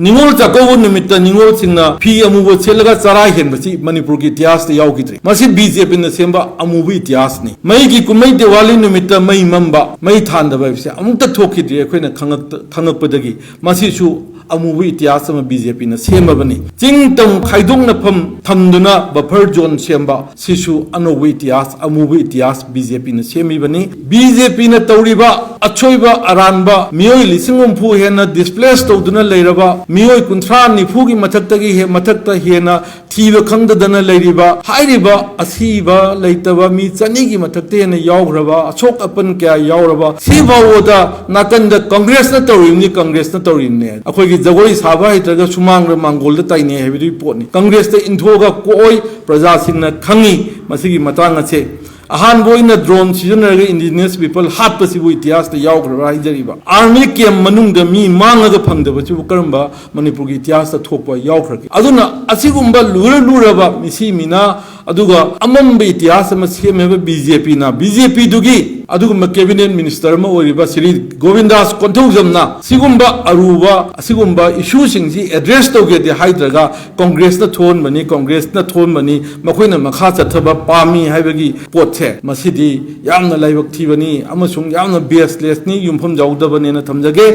निंगोल चाकौबो निमित्त निंगोल सिंगना फी अमुबो सेलगा चरा हेनबसी मणिपुर की इतिहास ते यावगिद्री मसी बीजेपी न सेंबा अमुबो इतिहास नि मई की कुमई दिवाली निमित्त मई मम्बा मई थांदबा बिसे अमुक्त थोखिद्री अखोइना खंगकपदगी मसीसु अमुबो इतिहास में बीजेपी न सेमबनी चिंग तम खाइदोंगनफम थमदुना बफर जोन सेंबा सिसु अनोबो इतिहास अमुबो इतिहास बीजेपी न सेमिबनी बीजेपी न तौरिबा अछोइबा अरानबा मियोय लिसिंग हुम्फु हेना डिस्प्लेस तौदुना लेरबा मियोय कुंथ्रा निफु की मथक्तगी हे मथक्ता हेना थीबा खंगदना लेरिबा हाइरिबा असीबा लेतबा मी चनी की मथक्ते हेना यावग्रबा अछोक अपन क्या यावरबा सिबावोदा नाकंद कांग्रेस न तौरिमनी कांग्रेस न तौरिमने अखोइगी जगोई साबा हितरगा सुमांग मांगोल ताइने हेबिदि पोटनी कांग्रेस ते इंथोगा कोई प्रजा सिंह खंगी मसिगी मतांग अछे अहान बोइना ड्रोन सिजनरगा इंडिजिनियस पीपल हापसिबु इतिहास ते यावग्रबा हाइजरिबा आर्मी केम मनुंग मी मांगगा फंगदबचु करंबा मणिपुर की इतिहास थोपा यावखरगे अदुना असिगुंबा लुरबा मिसी मिना अदुगा अमंब इतिहास में सेमेबा बीजेपी ना बीजेपी दुगी अदुगुंबा कैबिनेट मिनिस्टर में ओरिबा श्री गोविंदास कोंथौजमना सिगुंबा अरुबा सिगुंबा इशू सिंगसी एड्रेस तौगेदे हाइद्रगा कांग्रेस न थोन बनी कांग्रेस न थोन बनी मखोइना मखा चथबा पामी हाइबगी पोथे मसिदी यामना लाइबक थीबनी अमसुंग यामना बेसलेस नि युमफम जाउदबने न थमजगे